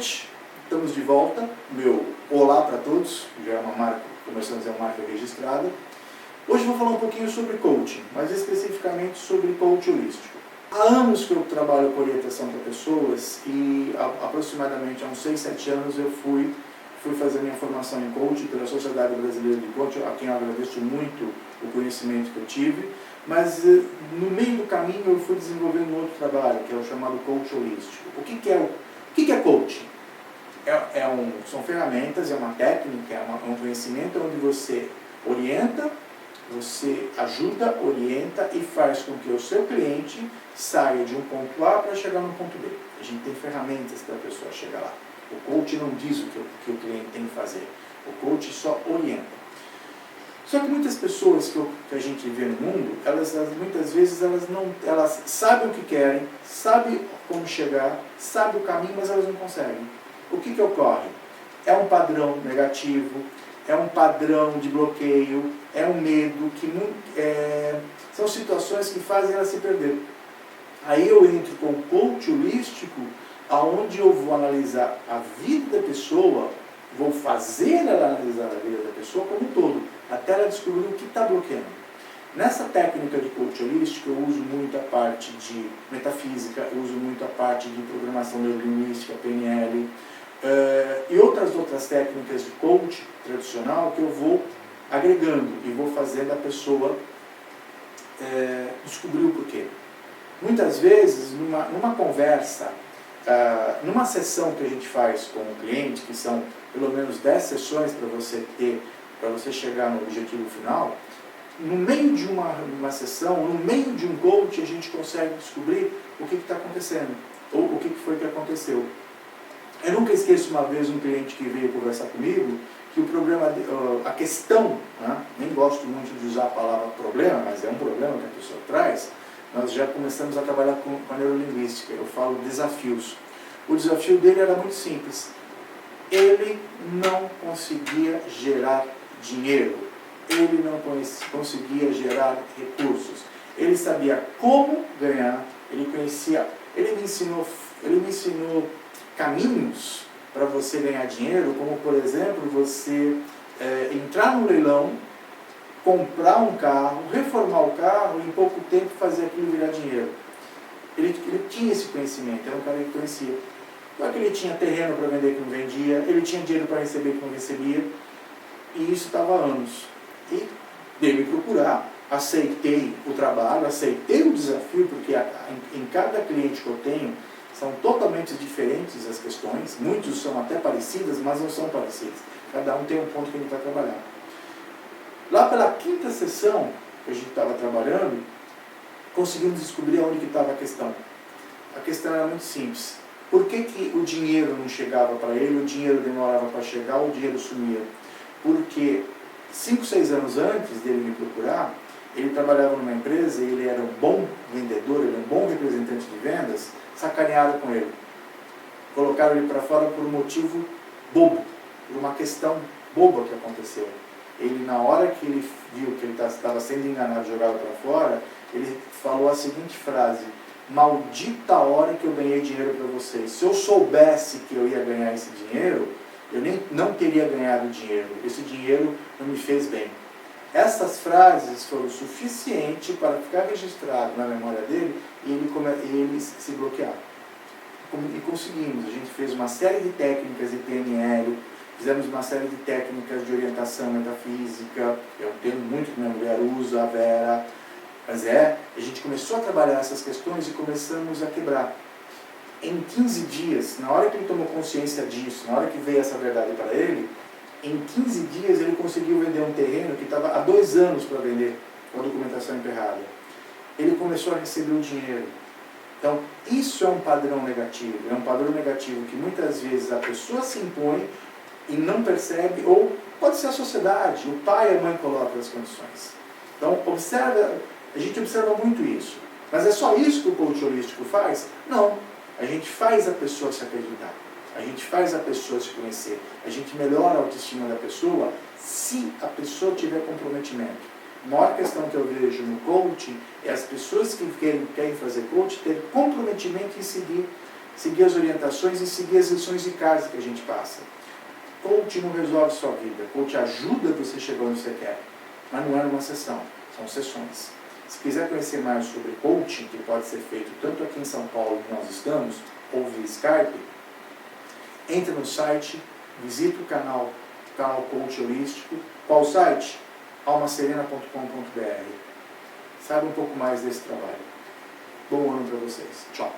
noite, estamos de volta. Meu olá para todos, já é uma marca, começando a ser uma marca registrada. Hoje vou falar um pouquinho sobre coaching, mas especificamente sobre coach holístico. Há anos que eu trabalho com orientação para pessoas e aproximadamente há uns 6, 7 anos eu fui fazer minha formação em coaching pela Sociedade Brasileira de Coaching, a quem eu agradeço muito o conhecimento que eu tive, mas no meio do caminho eu fui desenvolvendo um outro trabalho, que é o chamado coach holístico. O que é coaching? São ferramentas, é uma técnica, é um conhecimento onde você orienta, você ajuda, orienta e faz com que o seu cliente saia de um ponto A para chegar no ponto B. A gente tem ferramentas para a pessoa chegar lá. O coach não diz o que o cliente tem que fazer. O coach só orienta. Só que muitas pessoas que a gente vê no mundo, muitas vezes elas sabem o que querem, sabem como chegar, sabem o caminho, mas elas não conseguem. O que ocorre? É um padrão negativo, é um padrão de bloqueio, é um medo, são situações que fazem ela se perder. Aí eu entro com o coach holístico, onde eu vou analisar a vida da pessoa, vou fazer ela analisar a vida da pessoa como um todo, até ela descobrir o que está bloqueando. Nessa técnica de coach holístico eu uso muito a parte de metafísica, eu uso muito a parte de programação neurolinguística, PNL, e outras técnicas de coach tradicional que eu vou agregando e vou fazendo a pessoa descobrir o porquê. Muitas vezes, numa conversa, numa sessão que a gente faz com o cliente, que são pelo menos 10 sessões para você chegar no objetivo final, no meio de uma sessão, no meio de um coach, a gente consegue descobrir o que está acontecendo, ou o que foi que aconteceu. Eu nunca esqueço uma vez um cliente que veio conversar comigo, que o problema, a questão, né, nem gosto muito de usar a palavra problema, mas é um problema que a pessoa traz, nós já começamos a trabalhar com a neurolinguística, eu falo desafios. O desafio dele era muito simples. Ele não conseguia gerar dinheiro, ele não conseguia gerar recursos. Ele sabia como ganhar, ele me ensinou caminhos para você ganhar dinheiro, como por exemplo, você entrar no leilão, comprar um carro, reformar o carro e em pouco tempo fazer aquilo virar dinheiro. Ele tinha esse conhecimento, era um cara que conhecia. Só que ele tinha terreno para vender que não vendia, ele tinha dinheiro para receber que não recebia, e isso estava há anos. E veio me procurar, aceitei o trabalho, aceitei o desafio, porque em cada cliente que eu tenho, são totalmente diferentes as questões, muitos são até parecidas, mas não são parecidas. Cada um tem um ponto que ele vai trabalhar. Lá pela 5ª sessão que a gente estava trabalhando, conseguimos descobrir onde que estava a questão. A questão era muito simples. Por que o dinheiro não chegava para ele, o dinheiro demorava para chegar, o dinheiro sumia? Porque 5, 6 anos antes dele me procurar, ele trabalhava numa empresa e ele era um bom vendedor, ele era um bom representante de vendas, sacanearam com ele. Colocaram ele para fora por um motivo bobo, por uma questão boba que aconteceu. Ele, na hora que ele viu que ele estava sendo enganado, jogado para fora, ele falou a seguinte frase: maldita hora que eu ganhei dinheiro para vocês. Se eu soubesse que eu ia ganhar esse dinheiro, eu não teria ganhado dinheiro. Esse dinheiro não me fez bem. Essas frases foram suficientes para ficar registrado na memória dele e ele se bloquear. E conseguimos. A gente fez uma série de técnicas de PNL, fizemos uma série de técnicas de orientação metafísica, eu tenho muito que minha mulher usa, a Vera, mas a gente começou a trabalhar essas questões e começamos a quebrar. Em 15 dias, na hora que ele tomou consciência disso, na hora que veio essa verdade para ele, em 15 dias ele conseguiu vender um terreno que estava há 2 anos para vender, com a documentação emperrada. Ele começou a receber o dinheiro. Então, isso é um padrão negativo. É um padrão negativo que muitas vezes a pessoa se impõe e não percebe, ou pode ser a sociedade, o pai e a mãe colocam as condições. Então, a gente observa muito isso. Mas é só isso que o coach holístico faz? Não. A gente faz a pessoa se acreditar. A gente faz a pessoa se conhecer. A gente melhora a autoestima da pessoa se a pessoa tiver comprometimento. A maior questão que eu vejo no coaching é as pessoas que querem fazer coaching ter comprometimento em seguir seguir as orientações e seguir as lições de casa que a gente passa. Coach não resolve sua vida, coach ajuda você a chegar onde você quer, mas não é numa sessão, são sessões. Se quiser conhecer mais sobre coaching, que pode ser feito tanto aqui em São Paulo, que nós estamos, ou via Skype, entre no site, visita o canal Coach Holístico. Qual site? almaserena.com.br. Saiba um pouco mais desse trabalho. Bom ano para vocês. Tchau.